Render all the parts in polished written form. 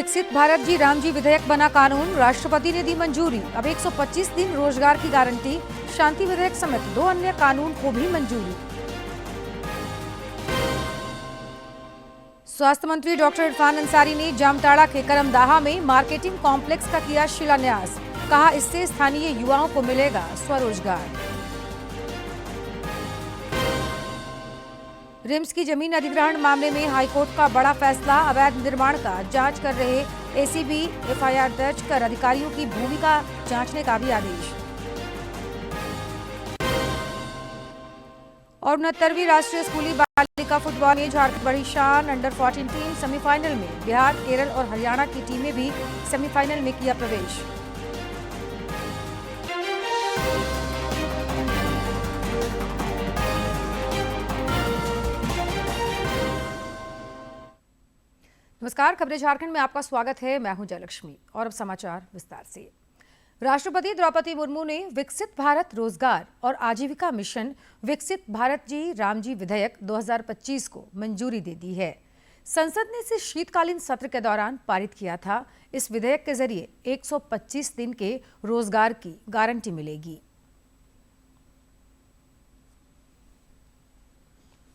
विकसित भारत जी राम जी विधेयक बना कानून, राष्ट्रपति ने दी मंजूरी। अब 125 दिन रोजगार की गारंटी, शांति विधेयक समेत 2 अन्य कानून को भी मंजूरी। स्वास्थ्य मंत्री डॉक्टर इरफान अंसारी ने जामताड़ा के करमदाहा में मार्केटिंग कॉम्प्लेक्स का किया शिलान्यास। कहा, इससे स्थानीय युवाओं को मिलेगा स्वरोजगार। रिम्स की जमीन अधिग्रहण मामले में हाईकोर्ट का बड़ा फैसला। अवैध निर्माण का जांच कर रहे एसीबी एफआईआर दर्ज कर अधिकारियों की भूमिका जांचने का भी आदेश। और 69वीं राष्ट्रीय स्कूली बालिका फुटबॉल में झारखंड बड़ी शान। अंडर 14 टीम सेमीफाइनल में। बिहार, केरल और हरियाणा की टीमें भी सेमीफाइनल में किया प्रवेश। नमस्कार, खबरें झारखंड में आपका स्वागत है। मैं हूं जयलक्ष्मी और अब समाचार विस्तार से। राष्ट्रपति द्रौपदी मुर्मू ने विकसित भारत रोजगार और आजीविका मिशन विकसित भारत जी राम जी विधेयक 2025 को मंजूरी दे दी है। संसद ने इसे शीतकालीन सत्र के दौरान पारित किया था। इस विधेयक के जरिए 125 दिन के रोजगार की गारंटी मिलेगी।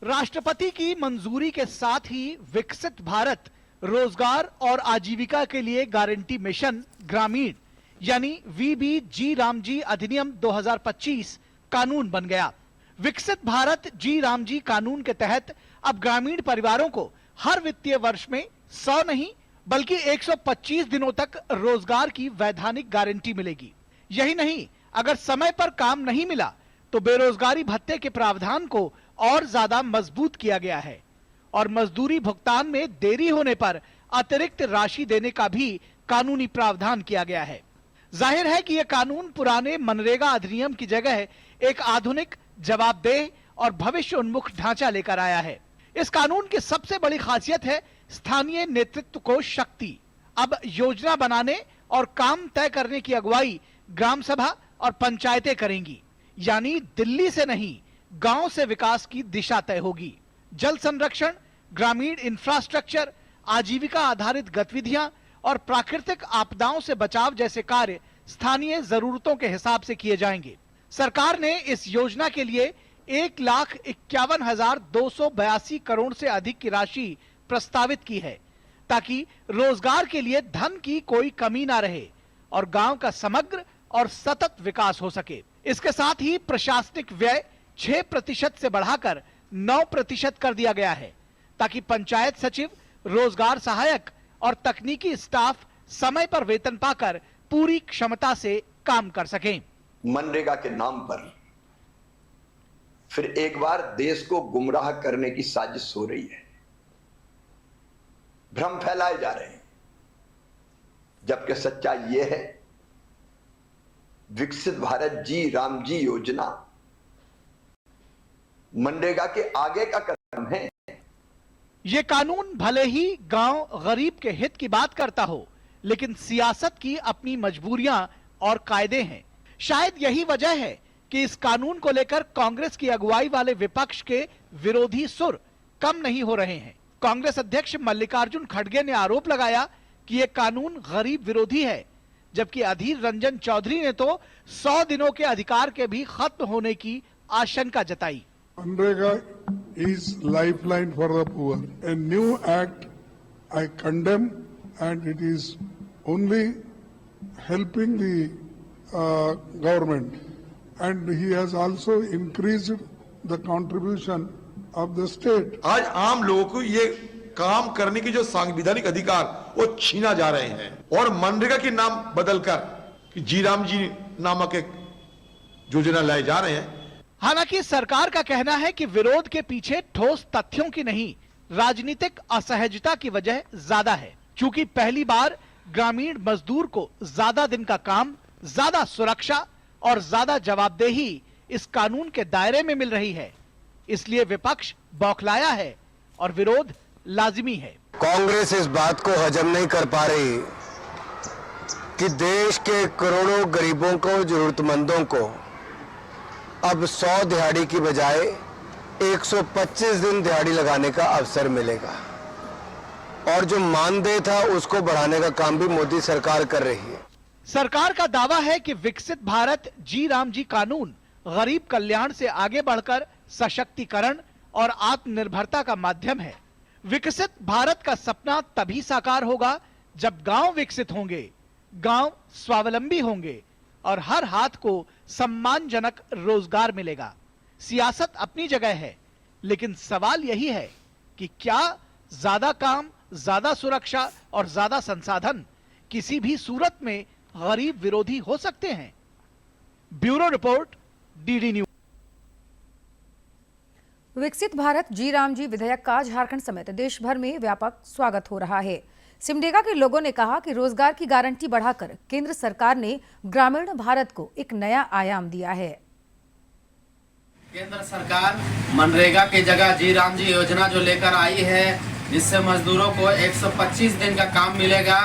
राष्ट्रपति की मंजूरी के साथ ही विकसित भारत रोजगार और आजीविका के लिए गारंटी मिशन ग्रामीण यानी वीबीजी रामजी अधिनियम 2025 कानून बन गया। विकसित भारत जी रामजी कानून के तहत अब ग्रामीण परिवारों को हर वित्तीय वर्ष में 100 नहीं बल्कि 125 दिनों तक रोजगार की वैधानिक गारंटी मिलेगी। यही नहीं, अगर समय पर काम नहीं मिला तो बेरोजगारी भत्ते के प्रावधान को और ज्यादा मजबूत किया गया है और मजदूरी भुगतान में देरी होने पर अतिरिक्त राशि देने का भी कानूनी प्रावधान किया गया है। जाहिर है कि यह कानून पुराने मनरेगा अधिनियम की जगह एक आधुनिक, जवाबदेह और भविष्य उन्मुख ढांचा लेकर आया है। इस कानून की सबसे बड़ी खासियत है स्थानीय नेतृत्व को शक्ति। अब योजना बनाने और काम तय करने की अगुवाई ग्राम सभा और पंचायतें करेंगी, यानी दिल्ली से नहीं, गांव से विकास की दिशा तय होगी। जल संरक्षण, ग्रामीण इंफ्रास्ट्रक्चर, आजीविका आधारित गतिविधियां और प्राकृतिक आपदाओं से बचाव जैसे कार्य स्थानीय जरूरतों के हिसाब से किए जाएंगे। सरकार ने इस योजना के लिए 1,51,282 करोड़ से अधिक की राशि प्रस्तावित की है ताकि रोजगार के लिए धन की कोई कमी ना रहे और गांव का समग्र और सतत विकास हो सके। इसके साथ ही प्रशासनिक व्यय 6% से बढ़ाकर 9% कर दिया गया है ताकि पंचायत सचिव, रोजगार सहायक और तकनीकी स्टाफ समय पर वेतन पाकर पूरी क्षमता से काम कर सकें। मनरेगा के नाम पर फिर एक बार देश को गुमराह करने की साजिश हो रही है। भ्रम फैलाए जा रहे हैं, जबकि सच्चाई यह है विकसित भारत जी राम जी योजना मनरेगा के आगे का कदम है। ये कानून भले ही गांव गरीब के हित की बात करता हो, लेकिन सियासत की अपनी मजबूरियां और कायदे हैं। शायद यही वजह है कि इस कानून को लेकर कांग्रेस की अगुवाई वाले विपक्ष के विरोधी सुर कम नहीं हो रहे हैं। कांग्रेस अध्यक्ष मल्लिकार्जुन खड़गे ने आरोप लगाया कि यह कानून गरीब विरोधी है, जबकि अधीर रंजन चौधरी ने तो 100 दिनों के अधिकार के भी खत्म होने की आशंका जताई। MNREGA is lifeline for the poor. A new act I condemn, and it is only helping the government. And he has also increased the contribution of the state. आज आम लोगों को ये काम करने की जो संवैधानिक अधिकार वो छीना जा रहे हैं और मनरेगा के नाम बदलकर जी राम जी नामक एक योजना लाए जा रहे हैं। हालांकि सरकार का कहना है कि विरोध के पीछे ठोस तथ्यों की नहीं, राजनीतिक असहजता की वजह ज्यादा है, क्योंकि पहली बार ग्रामीण मजदूर को ज्यादा दिन का काम, ज्यादा सुरक्षा और ज्यादा जवाबदेही इस कानून के दायरे में मिल रही है। इसलिए विपक्ष बौखलाया है और विरोध लाजिमी है। कांग्रेस इस बात को हजम नहीं कर पा रही कि देश के करोड़ों गरीबों को, जरूरतमंदों को अब 100 दिहाड़ी की बजाय 125 दिन दिहाड़ी लगाने का अवसर मिलेगा और जो मानदेय था उसको बढ़ाने का काम भी मोदी सरकार कर रही है। सरकार का दावा है कि विकसित भारत जी राम जी कानून गरीब कल्याण से आगे बढ़कर सशक्तिकरण और आत्मनिर्भरता का माध्यम है। विकसित भारत का सपना तभी साकार होगा जब गांव विकसित होंगे, गांव स्वावलंबी होंगे और हर हाथ को सम्मानजनक रोजगार मिलेगा। सियासत अपनी जगह है, लेकिन सवाल यही है कि क्या ज्यादा काम, ज्यादा सुरक्षा और ज्यादा संसाधन किसी भी सूरत में गरीब विरोधी हो सकते हैं? Bureau report, DD news. विकसित भारत जी राम जी विधेयक का झारखंड समेत देश भर में व्यापक स्वागत हो रहा है। सिमडेगा के लोगों ने कहा कि रोजगार की गारंटी बढ़ाकर केंद्र सरकार ने ग्रामीण भारत को एक नया आयाम दिया है। केंद्र सरकार मनरेगा की जगह जी राम जी योजना जो लेकर आई है, जिससे मजदूरों को 125 दिन का काम मिलेगा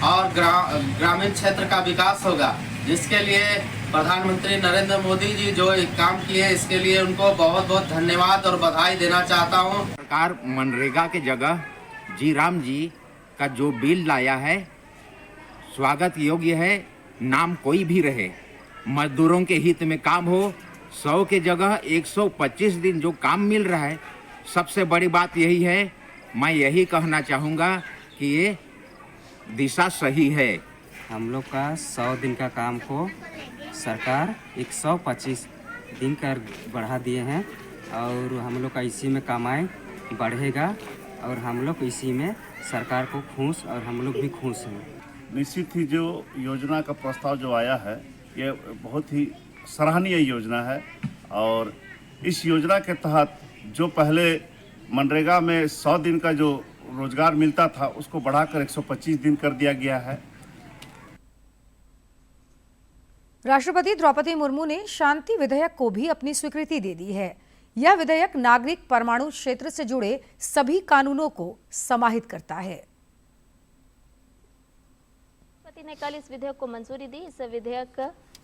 और ग्रामीण क्षेत्र का विकास होगा, जिसके लिए प्रधानमंत्री नरेंद्र मोदी जी जो काम किए, इसके लिए उनको बहुत बहुत धन्यवाद और बधाई देना चाहता हूं। सरकार मनरेगा की जगह जी राम जी का जो बिल लाया है स्वागत योग्य है। नाम कोई भी रहे, मजदूरों के हित में काम हो। 100 के जगह 125 दिन जो काम मिल रहा है, सबसे बड़ी बात यही है। मैं यही कहना चाहूँगा कि ये दिशा सही है। हम लोग का 100 दिन का काम को सरकार 125 दिन कर बढ़ा दिए हैं और हम लोग का इसी में कमाई बढ़ेगा और हम लोग इसी में सरकार को खुश और हम लोग भी खुश हैं। निश्चित ही जो योजना का प्रस्ताव जो आया है, ये बहुत ही सराहनीय योजना है और इस योजना के तहत जो पहले मनरेगा में 100 दिन का जो रोजगार मिलता था, उसको बढ़ाकर 125 दिन कर दिया गया है। राष्ट्रपति द्रौपदी मुर्मू ने शांति विधेयक को भी अपनी स्वीकृति दे दी है। यह विधेयक नागरिक परमाणु क्षेत्र से जुड़े सभी कानूनों को समाहित करता है। राष्ट्रपति ने कल इस विधेयक को मंजूरी दी।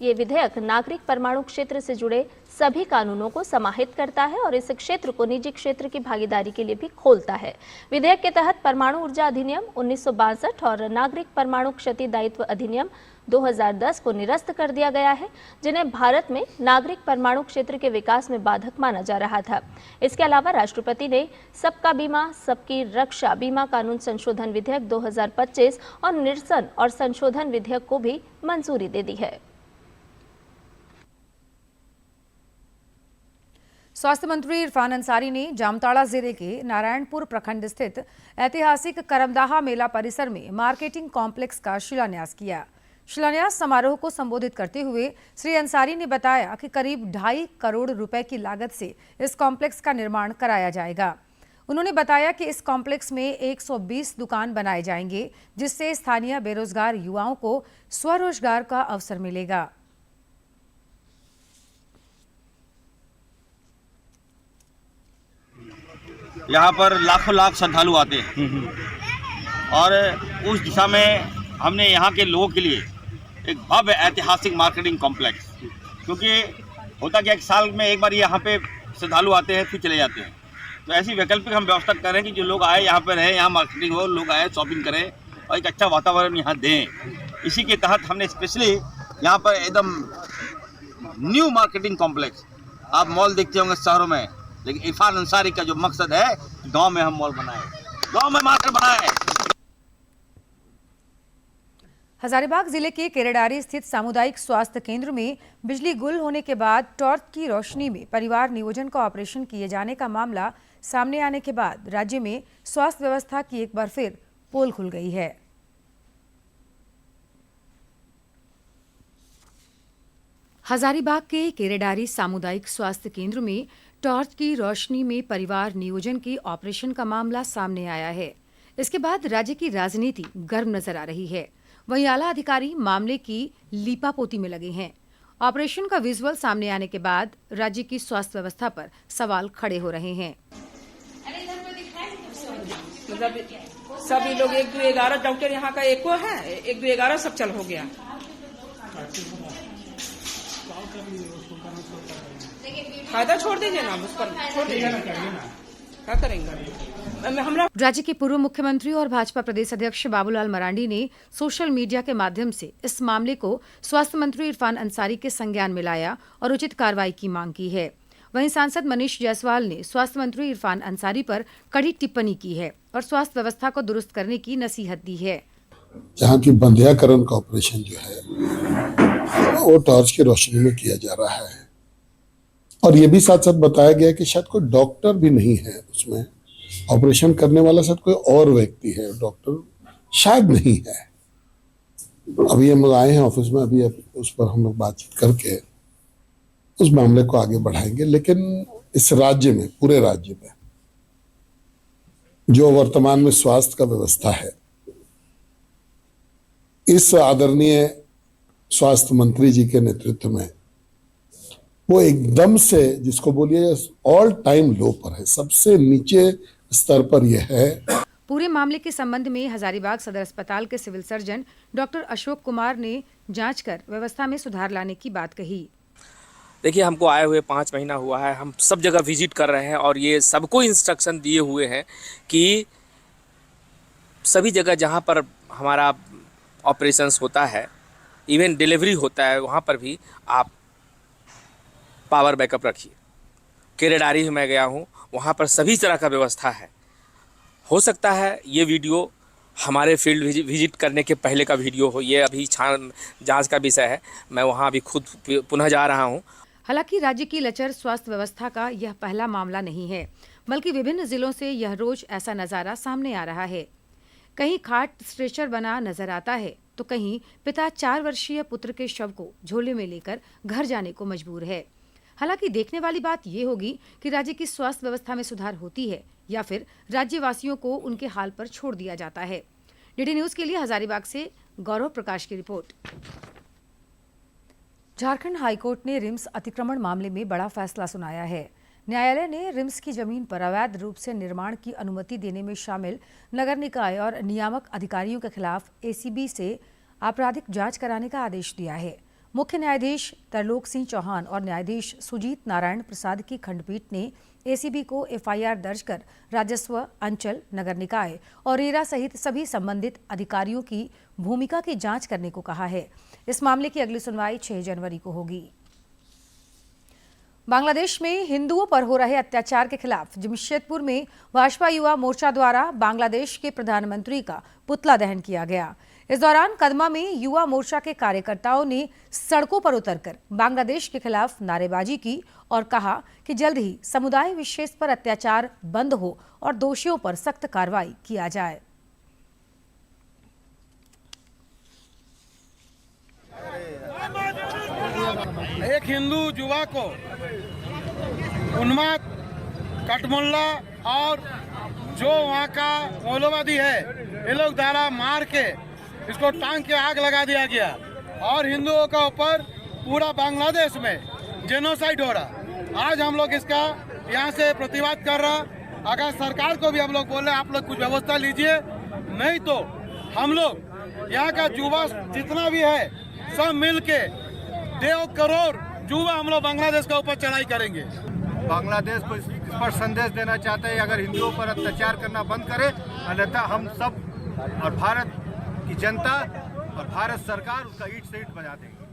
ये विधेयक नागरिक परमाणु क्षेत्र से जुड़े सभी कानूनों को समाहित करता है और इस क्षेत्र को निजी क्षेत्र की भागीदारी के लिए भी खोलता है। विधेयक के तहत परमाणु ऊर्जा अधिनियम 1962 और नागरिक परमाणु क्षति दायित्व अधिनियम 2010 को निरस्त कर दिया गया है, जिन्हें भारत में नागरिक परमाणु क्षेत्र के विकास में बाधक माना जा रहा था। इसके अलावा राष्ट्रपति ने सबका बीमा सबकी रक्षा बीमा कानून संशोधन विधेयक 2025 और निरसन और संशोधन विधेयक को भी मंजूरी दे दी है। स्वास्थ्य मंत्री इरफान अंसारी ने जामताड़ा जिले के नारायणपुर प्रखंड स्थित ऐतिहासिक करमदाहा मेला परिसर में मार्केटिंग कॉम्प्लेक्स का शिलान्यास किया। शिलान्यास समारोह को संबोधित करते हुए श्री अंसारी ने बताया कि करीब 2.5 करोड़ रुपए की लागत से इस कॉम्प्लेक्स का निर्माण कराया जाएगा। उन्होंने बताया कि इस कॉम्प्लेक्स में 120 दुकान बनाए जाएंगे, जिससे स्थानीय बेरोजगार युवाओं को स्वरोजगार का अवसर मिलेगा। यहाँ पर लाखों लाख श्रद्धालु आते हैं और उस दिशा में हमने यहाँ के लोगों के लिए एक भव्य ऐतिहासिक मार्केटिंग कॉम्प्लेक्स, क्योंकि होता क्या एक साल में एक बार यहाँ पे श्रद्धालु आते हैं फिर चले जाते हैं, तो ऐसी वैकल्पिक हम व्यवस्था कर रहे हैं कि जो लोग आए यहाँ पर रहें, यहाँ मार्केटिंग हो, लोग आए शॉपिंग करें और एक अच्छा वातावरण यहाँ दें। इसी के तहत हमने स्पेशली यहाँ पर एकदम न्यू मार्केटिंग कॉम्प्लेक्स, आप मॉल देखते होंगे शहरों में, लेकिन इरफान अंसारी का जो मकसद है गांव में हम मॉल बनाए, गांव में मार्केट बनाए। हजारीबाग जिले के केरेडारी स्थित सामुदायिक स्वास्थ्य केंद्र में बिजली गुल होने के बाद टॉर्च की रोशनी में परिवार नियोजन का ऑपरेशन किए जाने का मामला सामने आने के बाद राज्य में स्वास्थ्य व्यवस्था की एक बार फिर पोल खुल गई है। हजारीबाग के केरेडारी सामुदायिक स्वास्थ्य केंद्र में टॉर्च की रोशनी में परिवार नियोजन के ऑपरेशन का मामला सामने आया है। इसके बाद राज्य की राजनीति गर्म नजर आ रही है। वहीं आला अधिकारी मामले की लीपापोती में लगे हैं। ऑपरेशन का विजुअल सामने आने के बाद राज्य की स्वास्थ्य व्यवस्था पर सवाल खड़े हो रहे हैं। सभी लोग 1, 2, 11 डॉक्टर यहाँ का एको है, 1, 2, 11 सब चल हो गया। फायदा छोड़ दीजिए ना, उस पर छोड़ दीजिए ना। क्या करेंगे हमरा। राज्य के पूर्व मुख्यमंत्री और भाजपा प्रदेश अध्यक्ष बाबूलाल मरांडी ने सोशल मीडिया के माध्यम से इस मामले को स्वास्थ्य मंत्री इरफान अंसारी के संज्ञान में लाया और उचित कार्रवाई की मांग की है। वहीं सांसद मनीष जायसवाल ने स्वास्थ्य मंत्री इरफान अंसारी पर कड़ी टिप्पणी की है और स्वास्थ्य व्यवस्था को दुरुस्त करने की नसीहत दी है। जहाँ की बंध्याकरण का ऑपरेशन जो है वो टॉर्च की रोशनी में किया जा रहा है और ये भी साथ साथ बताया गया कि शायद कोई डॉक्टर भी नहीं है उसमें, ऑपरेशन करने वाला शायद कोई और व्यक्ति है, डॉक्टर शायद नहीं है। अभी हम लोग आए हैं ऑफिस में, अभी उस पर हम लोग बातचीत करके उस मामले को आगे बढ़ाएंगे। लेकिन इस राज्य में, पूरे राज्य में जो वर्तमान में स्वास्थ्य का व्यवस्था है, इस आदरणीय स्वास्थ्य मंत्री जी के नेतृत्व में वो एकदम से, जिसको बोलिए ऑल टाइम लो पर है, सबसे नीचे स्तर पर यह है। पूरे मामले के संबंध में हजारीबाग सदर अस्पताल के civil surgeon doctor Ashok Kumar ने जांच कर व्यवस्था में सुधार लाने की बात कही। देखिए, हमको आए हुए 5 महीना हुआ है, हम सब जगह विजिट कर रहे हैं और ये सबको इंस्ट्रक्शन दिए हुए हैं कि सभी जगह जहां पर हमारा ऑपरेशंस होता है, इवन डिलीवरी होता है, वहां पर भी आप पावर बैकअप रखिए। केरेडारी में गया हूं, वहां पर सभी तरह का व्यवस्था है। हो सकता है ये वीडियो हमारे फील्ड विजिट करने के पहले का वीडियो हो, ये अभी जांच का विषय है। मैं वहां अभी खुद पुनः जा रहा हूं। हालांकि राज्य की लचर स्वास्थ्य व्यवस्था का यह पहला मामला नहीं है, बल्कि विभिन्न जिलों से यह रोज ऐसा नजारा सामने आ रहा है। कहीं खाट स्ट्रेचर बना नजर आता है तो कहीं पिता 4 वर्षीय पुत्र के शव को झोले में लेकर घर जाने को मजबूर है। हालांकि देखने वाली बात यह होगी कि राज्य की स्वास्थ्य व्यवस्था में सुधार होती है या फिर राज्यवासियों को उनके हाल पर छोड़ दिया जाता है। डीडी न्यूज के लिए हजारीबाग से गौरव प्रकाश की रिपोर्ट। झारखंड हाईकोर्ट ने रिम्स अतिक्रमण मामले में बड़ा फैसला सुनाया है। न्यायालय ने रिम्स की जमीन पर अवैध रूप से निर्माण की अनुमति देने में शामिल नगर निकाय और नियामक अधिकारियों के खिलाफ एसीबी से आपराधिक जांच कराने का आदेश दिया है। मुख्य न्यायाधीश तरलोक सिंह चौहान और न्यायाधीश सुजीत नारायण प्रसाद की खंडपीठ ने एसीबी को एफआईआर दर्ज कर राजस्व, अंचल, नगर निकाय और रेरा सहित सभी संबंधित अधिकारियों की भूमिका की जांच करने को कहा है। इस मामले की अगली सुनवाई 6 जनवरी को होगी। बांग्लादेश में हिंदुओं पर हो रहे अत्याचार के खिलाफ जमशेदपुर में भाजपा युवा मोर्चा द्वारा बांग्लादेश के प्रधानमंत्री का पुतला दहन किया गया। इस दौरान कदमा में युवा मोर्चा के कार्यकर्ताओं ने सड़कों पर उतरकर बांग्लादेश के खिलाफ नारेबाजी की और कहा कि जल्द ही समुदाय विशेष पर अत्याचार बंद हो और दोषियों पर सख्त कार्रवाई किया जाए। एक हिंदू युवा को उन्माद, कटमुल्ला और जो वहाँ का मौलवादी है, ये लोग द्वारा मार के इसको टांग के आग लगा दिया गया और हिंदुओं का ऊपर पूरा बांग्लादेश में जेनोसाइड हो रहा। आज हम लोग इसका यहाँ से प्रतिवाद कर रहा। अगर सरकार को भी हम लोग बोल रहे आप लोग कुछ व्यवस्था लीजिए, नहीं तो हम लोग यहाँ का युवा जितना भी है सब मिल के 1.5 करोड़ युवा हम लोग बांग्लादेश के ऊपर चढ़ाई करेंगे। बांग्लादेश को इस पर संदेश देना चाहते हैं, अगर हिंदुओं पर अत्याचार करना बंद करे, अन्यथा हम सब और भारत की जनता और भारत सरकार उसका ईंट से ईंट बजा देंगे।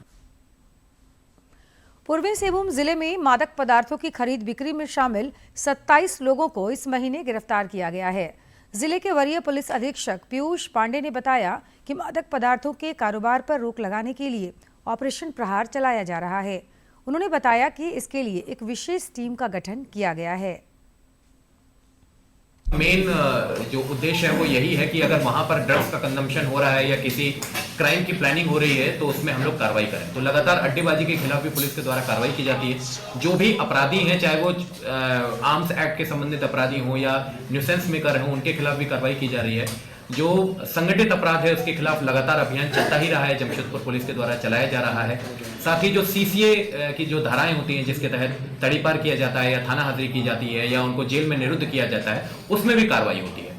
पूर्वी सिंहभूम जिले में मादक पदार्थों की खरीद बिक्री में शामिल 27 लोगों को इस महीने गिरफ्तार किया गया है। जिले के वरीय पुलिस अधीक्षक पीयूष पांडे ने बताया कि मादक पदार्थों के कारोबार पर रोक लगाने के लिए ऑपरेशन प्रहार चलाया जा रहा है। उन्होंने बताया कि इसके लिए एक विशेष टीम का गठन किया गया है। मेन जो उद्देश्य है वो यही है कि अगर वहां पर ड्रग्स का कंजम्पशन हो रहा है या किसी क्राइम की प्लानिंग हो रही है तो उसमें हम लोग कार्रवाई करें। तो लगातार अड्डेबाजी के खिलाफ भी पुलिस के द्वारा कार्रवाई की जाती है। जो भी अपराधी हैं, चाहे वो आर्म्स एक्ट के संबंधित अपराधी हों या न्यूसेंस मेकर हों, उनके खिलाफ भी कार्रवाई की जा रही है। जो संगठित अपराध है उसके खिलाफ लगातार अभियान चलता ही रहा है, जमशेदपुर पुलिस के द्वारा चलाया जा रहा है। साथ ही जो सीसीए की जो धाराएं होती हैं जिसके तहत तड़ीपार किया जाता है या थाना हाजिरी की जाती है या उनको जेल में निरुद्ध किया जाता है, उसमें भी कार्रवाई होती है।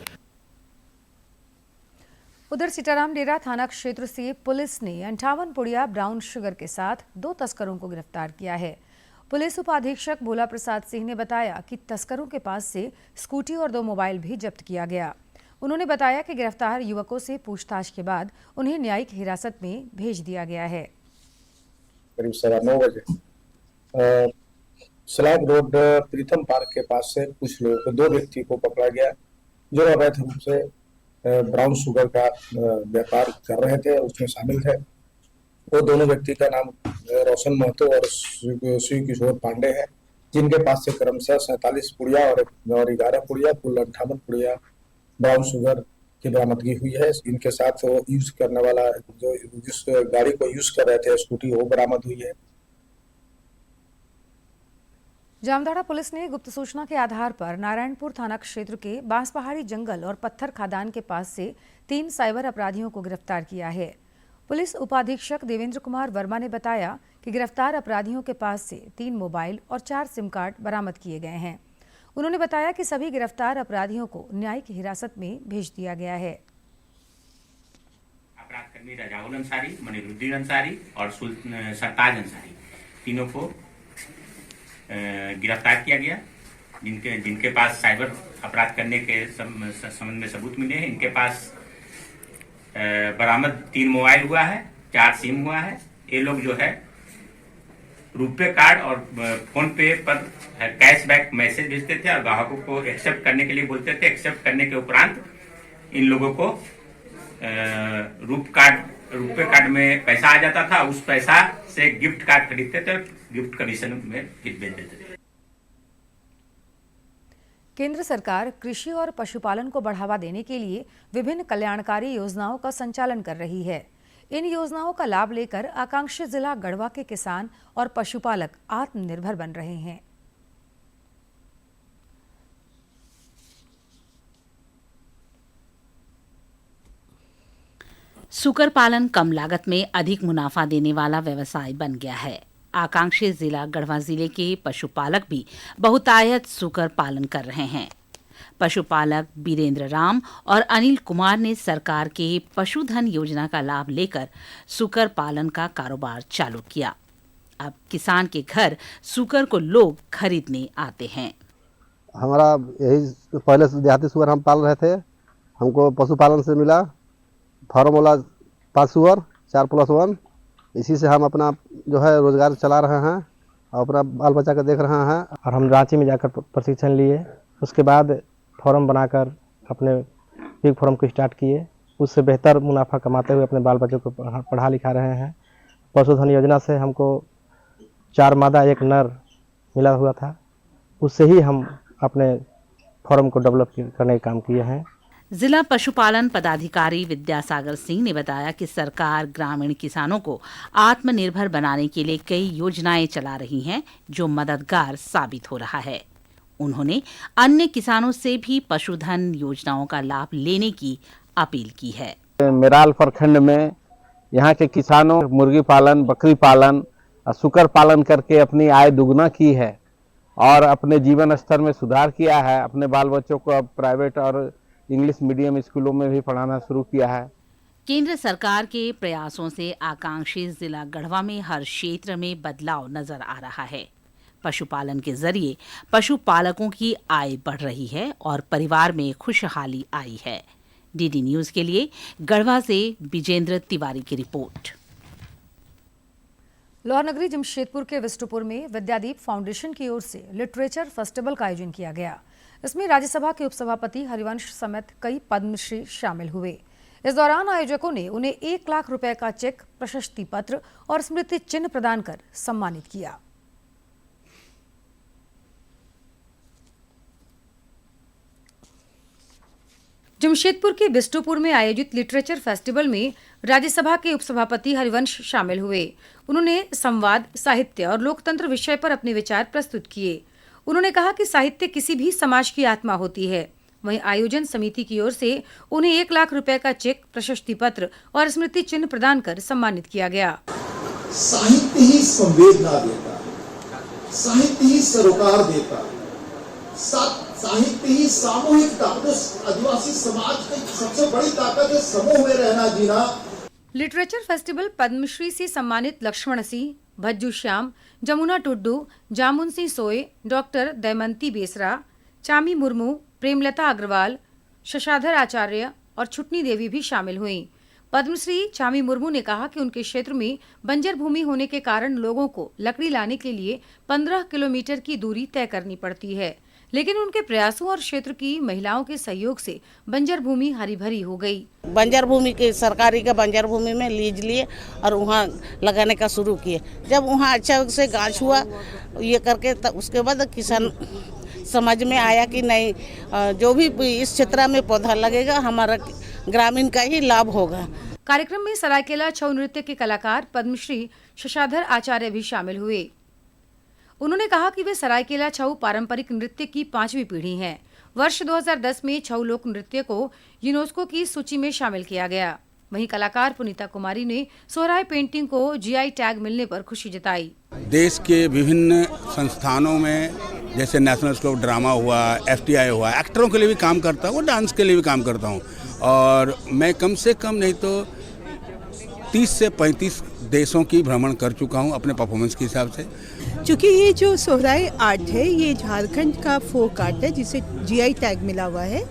उधर सीताराम डेरा थाना क्षेत्र से पुलिस ने 58 पुड़िया ब्राउन शुगर के साथ 2 तस्करों को गिरफ्तार किया है। पुलिस उपाधीक्षक भोला प्रसाद सिंह ने बताया कि तस्करों के पास से स्कूटी और 2 मोबाइल भी जब्त किया गया। उन्होंने बताया कि गिरफ्तार युवकों से पूछताछ के बाद उन्हें न्यायिक हिरासत में भेज दिया गया है। करीब 9:15 बजे सलाब रोड प्रीतम पार्क के पास से कुछ लोगों को 2 व्यक्ति को पकड़ा गया जो अवैध रूप से ब्राउन शुगर का व्यापार कर रहे थे, उसमें शामिल थे। वो दोनों व्यक्ति का नाम रोशन महतो और शिव किशोर पांडे है, जिनके पास से क्रमशः 47 पुड़िया और 11 पुड़िया कुल 58 पुड़िया ब्राउन शुगर की बरामदगी हुई है। इनके साथ वो यूज करने वाला जो जिस गाड़ी को यूज कर रहे थे स्कूटी, वो बरामद हुई है। जामताड़ा पुलिस ने गुप्त सूचना के आधार पर नारायणपुर थाना क्षेत्र के बांसपहाड़ी जंगल और पत्थर खादान के पास से 3 साइबर अपराधियों को गिरफ्तार किया है। पुलिस उपाधीक्षक देवेंद्र कुमार वर्मा ने बताया कि गिरफ्तार अपराधियों के पास से 3 मोबाइल और 4 सिम कार्ड बरामद किए गए हैं। उन्होंने बताया कि सभी गिरफ्तार अपराधियों को न्यायिक हिरासत में भेज दिया गया है। अपराधकर्मी रजाउल अंसारी, मनीरुद्दीन अंसारी और सरताज अंसारी तीनों को गिरफ्तार किया गया, जिनके पास साइबर अपराध करने के संबंध में सबूत मिले हैं। इनके पास बरामद 3 मोबाइल हुआ है, 4 सिम हुआ है। ये लोग जो है रुपए कार्ड और फोन पे पर कैशबैक मैसेज भेजते थे और ग्राहकों को एक्सेप्ट करने के लिए बोलते थे। एक्सेप्ट करने के उपरांत इन लोगों को रुपए कार्ड में पैसा आ जाता था, उस पैसा से गिफ्ट कार्ड खरीदते थे, गिफ्ट कंडीशन में भेज देते थे। केंद्र सरकार कृषि और पशुपालन को बढ़ावा देने के लिए विभिन्न कल्याणकारी योजनाओं का संचालन कर रही है। इन योजनाओं का लाभ लेकर आकांक्षी जिला गढ़वा के किसान और पशुपालक आत्मनिर्भर बन रहे हैं। सुकर पालन कम लागत में अधिक मुनाफा देने वाला व्यवसाय बन गया है। आकांक्षी जिला गढ़वा जिले के पशुपालक भी बहुतायत सुकर पालन कर रहे हैं। पशुपालक बीरेंद्र राम और अनिल कुमार ने सरकार के पशुधन योजना का लाभ लेकर सुकर पालन का कारोबार चालू किया। अब किसान के घर सुकर को लोग खरीदने आते हैं। हमारा यही पहले से देहाती सुअर हम पाल रहे थे, हमको पशुपालन से मिला फार्म वाला 5 सुअर 4+1। इसी से हम अपना जो है रोजगार चला रहे हैं और अपना बाल बच्चा का देख रहे हैं। और हम रांची में जाकर प्रशिक्षण लिए, उसके बाद फार्म बनाकर अपने पिग फार्म को स्टार्ट किए। उससे बेहतर मुनाफा कमाते हुए अपने बाल बच्चों को पढ़ा लिखा रहे हैं। पशुधन योजना से हमको 4 मादा 1 नर मिला हुआ था, उससे ही हम अपने फार्म को डेवलप करने का काम किए हैं। जिला पशुपालन पदाधिकारी विद्यासागर सिंह ने बताया कि सरकार ग्रामीण किसानों को आत्मनिर्भर बनाने के लिए कई योजनाएं चला रही हैं, जो मददगार साबित हो रहा है। उन्होंने अन्य किसानों से भी पशुधन योजनाओं का लाभ लेने की अपील की है। मेराल प्रखंड में यहाँ के किसानों मुर्गी पालन, बकरी पालन और सुकर पालन करके अपनी आय दुगना की है और अपने जीवन स्तर में सुधार किया है। अपने बाल बच्चों को अब प्राइवेट और इंग्लिश मीडियम स्कूलों में भी पढ़ाना शुरू किया है। केंद्र सरकार के प्रयासों से आकांक्षी जिला गढ़वा में हर क्षेत्र में बदलाव नजर आ रहा है। पशुपालन के जरिए पशुपालकों की आय बढ़ रही है और परिवार में खुशहाली आई है। डीडी न्यूज के लिए गढ़वा से विजेंद्र तिवारी की रिपोर्ट। लाहौर नगरी जमशेदपुर के विष्णुपुर में विद्यादीप फाउंडेशन की ओर से लिटरेचर फेस्टिवल का आयोजन किया गया। इसमें राज्यसभा के उपसभापति हरिवंश समेत कई पद्मश्री शामिल हुए। इस दौरान आयोजकों ने उन्हें 1 लाख रुपए का चेक, प्रशस्ति पत्र और स्मृति चिन्ह प्रदान कर सम्मानित किया। जमशेदपुर के बिष्टुपुर में आयोजित लिटरेचर फेस्टिवल में राज्यसभा के उपसभापति हरिवंश शामिल हुए। उन्होंने संवाद, साहित्य और लोकतंत्र विषय पर अपने विचार प्रस्तुत किए। उन्होंने कहा कि साहित्य किसी भी समाज की आत्मा होती है। वहीं आयोजन समिति की ओर से उन्हें 1 लाख रुपए का चेक, प्रशस्ति पत्र और स्मृति चिन्ह प्रदान कर सम्मानित किया गया। साहित्य ही संवेदना देता है, साहित्य ही सरोकार देता है, साहित्य ही सामूहिकता, आदिवासी समाज की सबसे बड़ी ताकत है समूह में रहना जीना। लिटरेचर फेस्टिवल पद्मश्री से सम्मानित लक्ष्मण सिंह, भज्जू श्याम, जमुना टुड्डू, जामुन सिंह सोय, डॉक्टर दमयंती बेसरा, चामी मुर्मू, प्रेमलता अग्रवाल, शशाधर आचार्य और छुटनी देवी भी शामिल हुईं। पद्मश्री चामी मुर्मू ने कहा कि उनके क्षेत्र में बंजर भूमि होने के कारण लोगों को लकड़ी लाने के लिए 15 किलोमीटर की दूरी तय करनी पड़ती है, लेकिन उनके प्रयासों और क्षेत्र की महिलाओं के सहयोग से बंजर भूमि हरी भरी हो गई। बंजर भूमि के सरकारी का बंजर भूमि में लीज लिए और वहाँ लगाने का शुरू किए। जब वहाँ अच्छा से गाछ हुआ ये करके उसके बाद किसान समझ में आया कि नहीं, जो भी इस क्षेत्र में पौधा लगेगा हमारा ग्रामीण का ही लाभ होगा। कार्यक्रम में सरायकेला छऊ नृत्य के कलाकार पद्मश्री शशाधर आचार्य भी शामिल हुए। उन्होंने कहा कि वे सरायकेला छऊ पारंपरिक नृत्य की 5वीं पीढ़ी हैं। वर्ष 2010 में छऊ लोक नृत्य को यूनेस्को की सूची में शामिल किया गया। वहीं कलाकार पुनीता कुमारी ने सोहराय पेंटिंग को जीआई टैग मिलने पर खुशी जताई। देश के विभिन्न संस्थानों में जैसे नेशनल स्कूल ऑफ ड्रामा हुआ, FTI हुआ, एक्टरों के लिए भी काम करता हूँ, डांस के लिए भी काम करता हूँ और मैं कम से कम नहीं तो 30 से 35 देशों की भ्रमण कर चुका हूँ अपने परफॉर्मेंस के हिसाब से। क्योंकि ये जो सोहराय आर्ट है ये झारखंड का फोक आर्ट है जिसे जीआई टैग मिला हुआ है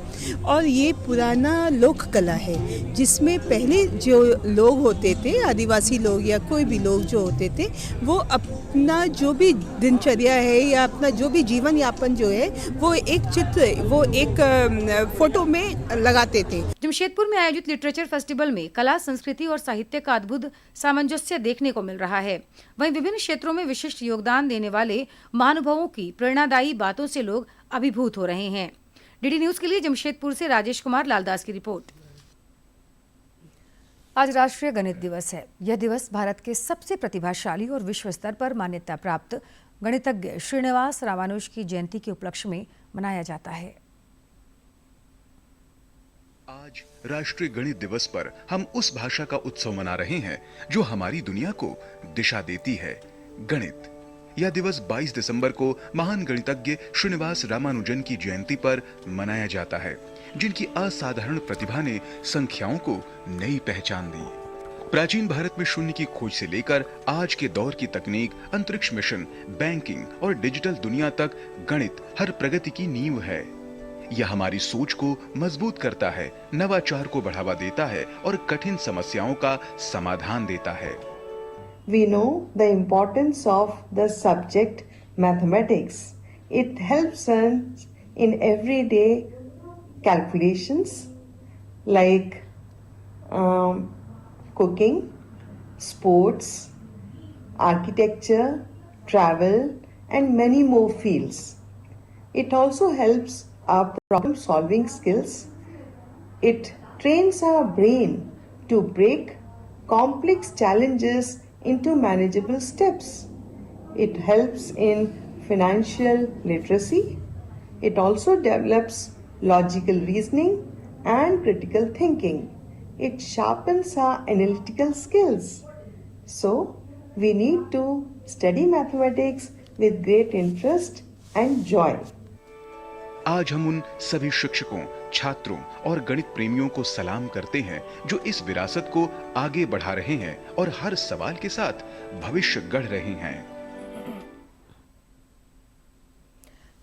और ये पुराना लोक कला है जिसमें पहले जो लोग होते थे, आदिवासी लोग या कोई भी लोग जो होते थे, वो अपना जो भी दिनचर्या है या अपना जो भी जीवन यापन जो है वो एक चित्र, वो एक फोटो में लगाते थे। जमशेदपुर में आयोजित लिटरेचर फेस्टिवल में कला, संस्कृति और साहित्य का अद्भुत सामंजस्य देखने को मिल रहा है। वहीं विभिन्न क्षेत्रों में विशिष्ट योगदान देने वाले महानुभावों की प्रेरणादायी बातों से लोग अभिभूत हो रहे हैं। डीडी न्यूज के लिए जमशेदपुर से राजेश कुमार लालदास की रिपोर्ट। आज राष्ट्रीय गणित दिवस है। यह दिवस भारत के सबसे प्रतिभाशाली और विश्व स्तर पर मान्यता प्राप्त गणितज्ञ श्रीनिवास रामानुज की जयंती के उपलक्ष्य में मनाया जाता है। आज राष्ट्रीय गणित दिवस पर हम उस भाषा का उत्सव मना रहे हैं जो हमारी दुनिया को दिशा देती है, गणित। यह दिवस 22 दिसंबर को महान गणितज्ञ श्रीनिवास रामानुजन की जयंती पर मनाया जाता है, जिनकी असाधारण प्रतिभा ने संख्याओं को नई पहचान दी। प्राचीन भारत में शून्य की खोज से लेकर आज के दौर की तकनीक, अंतरिक्ष मिशन, बैंकिंग और डिजिटल दुनिया तक गणित हर प्रगति की नींव है। यह हमारी सोच को मजबूत करता है, नवाचार को बढ़ावा देता है और कठिन समस्याओं का समाधान देता है। We know the importance of the subject mathematics. It helps us in everyday calculations like cooking, sports, architecture, travel, and many more fields. It also helps our problem-solving skills. It trains our brain to break complex challenges into manageable steps. It helps in financial literacy. It also develops logical reasoning and critical thinking. It sharpens our analytical skills. So, we need to study mathematics with great interest and joy. आज हम उन सभी शिक्षकों, छात्रों और गणित प्रेमियों को सलाम करते हैं जो इस विरासत को आगे बढ़ा रहे हैं और हर सवाल के साथ भविष्य गढ़ रहे हैं।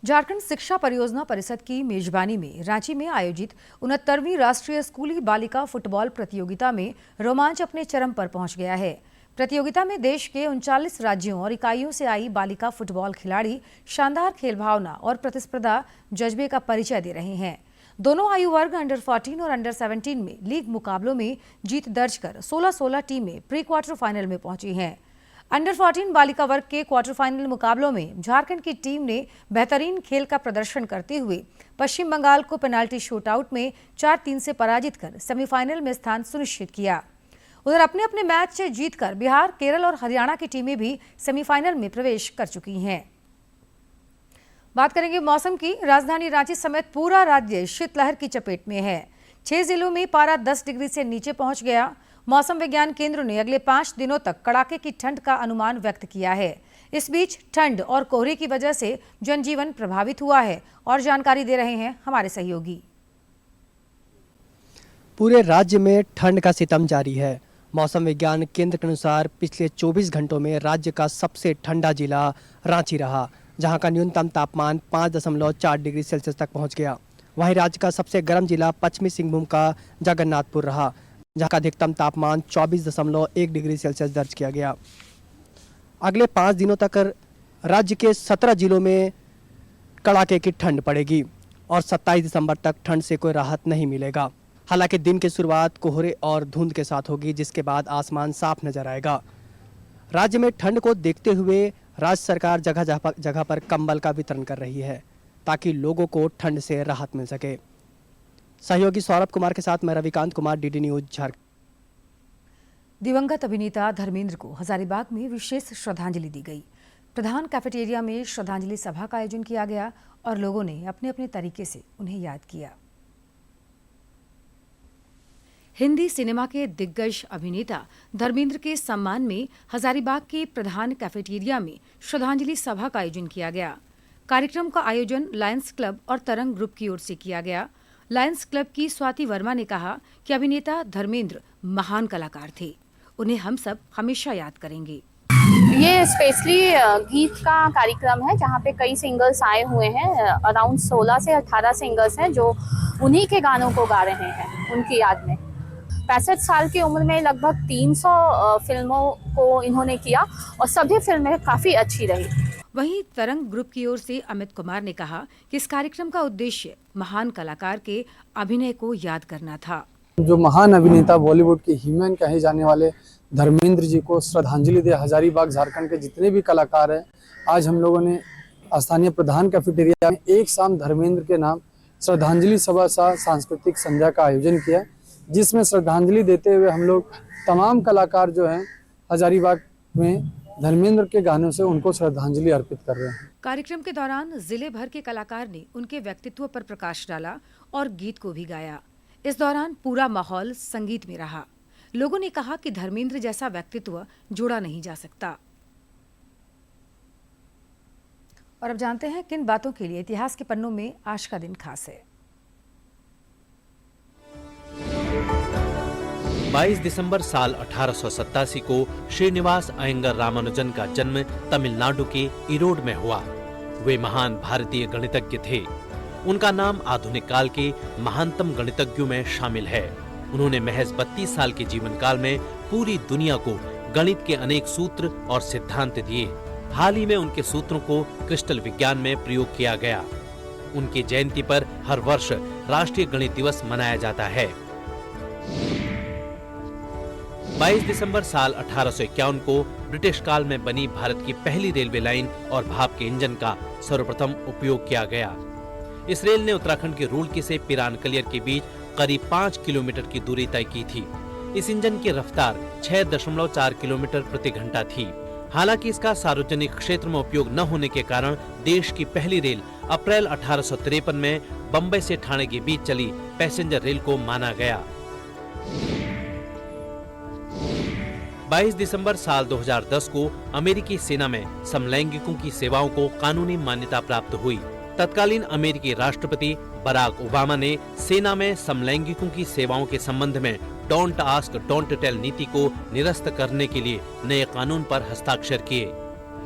झारखंड शिक्षा परियोजना परिषद की मेजबानी में रांची में आयोजित 69वीं राष्ट्रीय स्कूली बालिका फुटबॉल प्रतियोगिता में रोमांच अपने चरम पर पहुंच गया है। प्रतियोगिता में देश के 39 राज्यों और इकाइयों से आई बालिका फुटबॉल खिलाड़ी शानदार खेल भावना और प्रतिस्पर्धा जज्बे का परिचय दे रहे हैं। दोनों आयु वर्ग अंडर 14 और अंडर 17 में लीग मुकाबलों में जीत दर्ज कर 16-16 टीमें प्री क्वार्टर फाइनल में पहुंची हैं। अंडर 14 बालिका वर्ग के क्वार्टर फाइनल मुकाबलों में झारखंड की टीम ने बेहतरीन खेल का प्रदर्शन करते हुए पश्चिम बंगाल को पेनाल्टी शूटआउट में 4-3 से पराजित कर सेमीफाइनल में स्थान सुनिश्चित किया। उधर अपने अपने मैच जीतकर बिहार, केरल और हरियाणा की टीमें भी सेमीफाइनल में प्रवेश कर चुकी हैं। बात करेंगे मौसम की। राजधानी रांची समेत पूरा राज्य शीतलहर की चपेट में है। 6 जिलों में पारा 10 डिग्री से नीचे पहुंच गया। मौसम विज्ञान केंद्र ने अगले 5 दिनों तक कड़ाके की ठंड का अनुमान व्यक्त किया है। इस बीच ठंड और कोहरे की वजह से जनजीवन प्रभावित हुआ है और जानकारी दे रहे हैं हमारे सहयोगी। पूरे राज्य में ठंड का सितम जारी है। मौसम विज्ञान केंद्र के अनुसार पिछले 24 घंटों में राज्य का सबसे ठंडा जिला रांची रहा, जहां का न्यूनतम तापमान 5.4 डिग्री सेल्सियस तक पहुंच गया। वहीं राज्य का सबसे गर्म जिला पश्चिमी सिंहभूम का जगन्नाथपुर रहा, जहां का अधिकतम तापमान 24.1 डिग्री सेल्सियस दर्ज किया गया। अगले 5 दिनों तक राज्य के 17 जिलों में कड़ाके की ठंड पड़ेगी और 27 दिसंबर तक ठंड से कोई राहत नहीं मिलेगा। हालांकि दिन की शुरुआत कोहरे और धुंध के साथ होगी, जिसके बाद आसमान साफ नजर आएगा। राज्य में ठंड को देखते हुए राज्य सरकार जगह जगह पर कंबल का वितरण कर रही है, ताकि लोगों को ठंड से राहत मिल सके। सहयोगी सौरभ कुमार के साथ मैं रविकांत कुमार, डीडी न्यूज झारखंड। दिवंगत अभिनेता धर्मेंद्र को हजारीबाग में विशेष श्रद्धांजलि दी गई। प्रधान कैफेटेरिया में श्रद्धांजलि सभा का आयोजन किया गया और लोगों ने अपने अपने तरीके से उन्हें याद किया। हिंदी सिनेमा के दिग्गज अभिनेता धर्मेंद्र के सम्मान में हजारीबाग के प्रधान कैफेटेरिया में श्रद्धांजलि सभा का आयोजन किया गया। कार्यक्रम का आयोजन लायंस क्लब और तरंग ग्रुप की ओर से किया गया। लायंस क्लब की स्वाति वर्मा ने कहा कि अभिनेता धर्मेंद्र महान कलाकार थे, उन्हें हम सब हमेशा याद करेंगे। ये स्पेशली गीत का कार्यक्रम है, जहाँ पे कई सिंगर्स आए हुए हैं। अराउंड 16 से 18 सिंगर्स हैं जो उन्हीं के गानों को गा रहे हैं उनकी याद में। 65 साल की उम्र में लगभग 300 फिल्मों को इन्होंने किया और सभी फिल्में काफ़ी अच्छी रही। वहीं तरंग ग्रुप की ओर से अमित कुमार ने कहा कि इस कार्यक्रम का उद्देश्य महान कलाकार के अभिनय को याद करना था। जो महान अभिनेता बॉलीवुड के हीमैन कहे जाने वाले धर्मेंद्र जी को श्रद्धांजलि दे। हजारीबाग झारखंड के जितने भी कलाकार हैं, आज हम लोगों ने स्थानीय प्रधान कैफेटेरिया में एक शाम धर्मेंद्र के नाम श्रद्धांजलि सभा सांस्कृतिक संध्या का आयोजन किया, जिसमें श्रद्धांजलि देते हुए हम लोग तमाम कलाकार जो हैं हजारीबाग में धर्मेंद्र के गानों से उनको श्रद्धांजलि अर्पित कर रहे हैं। कार्यक्रम के दौरान जिले भर के कलाकार ने उनके व्यक्तित्व पर प्रकाश डाला और गीत को भी गाया। इस दौरान पूरा माहौल संगीत में रहा। लोगों ने कहा कि धर्मेंद्र जैसा व्यक्तित्व जोड़ा नहीं जा सकता। और अब जानते हैं किन बातों के लिए इतिहास के पन्नों में आज का दिन खास है। 22 दिसंबर साल 1887 को श्रीनिवास अयंगर रामानुजन का जन्म तमिलनाडु के इरोड में हुआ। वे महान भारतीय गणितज्ञ थे। उनका नाम आधुनिक काल के महानतम गणितज्ञों में शामिल है। उन्होंने महज 32 साल के जीवन काल में पूरी दुनिया को गणित के अनेक सूत्र और सिद्धांत दिए। हाल ही में उनके सूत्रों को क्रिस्टल विज्ञान में प्रयोग किया गया। उनकी जयंती पर हर वर्ष राष्ट्रीय गणित दिवस मनाया जाता है। 22 दिसंबर साल 1851 को ब्रिटिश काल में बनी भारत की पहली रेलवे लाइन और भाप के इंजन का सर्वप्रथम उपयोग किया गया। इस रेल ने उत्तराखंड के रुड़की से पिरानकलियर के बीच करीब 5 किलोमीटर की दूरी तय की थी। इस इंजन की रफ्तार 6.4 किलोमीटर प्रति घंटा थी। हालांकि इसका सार्वजनिक क्षेत्र में उपयोग न होने के कारण देश की पहली रेल अप्रैल 1853 में बम्बई से ठाणे के बीच चली पैसेंजर रेल को माना गया। 22 दिसंबर साल 2010 को अमेरिकी सेना में समलैंगिकों की सेवाओं को कानूनी मान्यता प्राप्त हुई। तत्कालीन अमेरिकी राष्ट्रपति बराक ओबामा ने सेना में समलैंगिकों की सेवाओं के संबंध में डोंट आस्क डोंट टेल नीति को निरस्त करने के लिए नए कानून पर हस्ताक्षर किए।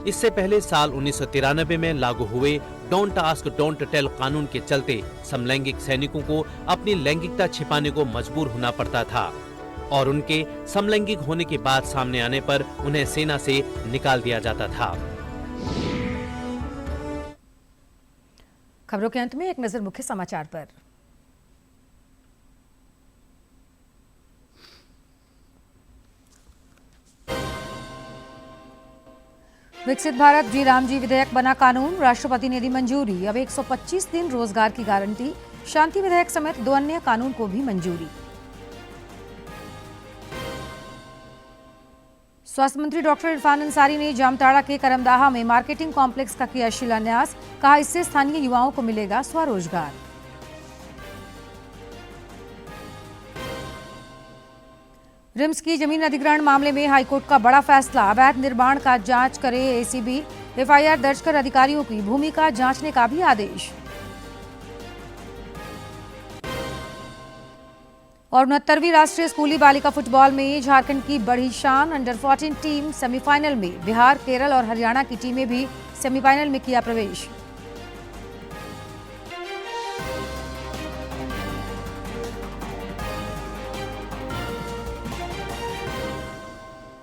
इससे पहले साल 1993 में लागू हुए डोंट आस्क डोंट टेल कानून के चलते समलैंगिक सैनिकों को अपनी लैंगिकता छिपाने को मजबूर होना पड़ता था और उनके समलैंगिक होने की बात सामने आने पर उन्हें सेना से निकाल दिया जाता था। खबरों के अंत में एक नजर मुख्य समाचार पर। विकसित भारत जी राम जी विधेयक बना कानून, राष्ट्रपति ने दी मंजूरी। अब 125 दिन रोजगार की गारंटी, शांति विधेयक समेत 2 अन्य कानून को भी मंजूरी। स्वास्थ्य मंत्री डॉक्टर इरफान अंसारी ने जामताड़ा के करमदाहा में मार्केटिंग कॉम्प्लेक्स का किया शिलान्यास। कहा, इससे स्थानीय युवाओं को मिलेगा स्वरोजगार। रिम्स की जमीन अधिग्रहण मामले में हाईकोर्ट का बड़ा फैसला। अवैध निर्माण का जांच करे एसीबी, एफआईआर दर्ज कर अधिकारियों की भूमिका जांचने का भी आदेश। और 69वीं राष्ट्रीय स्कूली बालिका फुटबॉल में झारखंड की बड़ी शान अंडर 14 टीम सेमीफाइनल में। बिहार, केरल और हरियाणा की टीमें भी सेमीफाइनल में किया प्रवेश।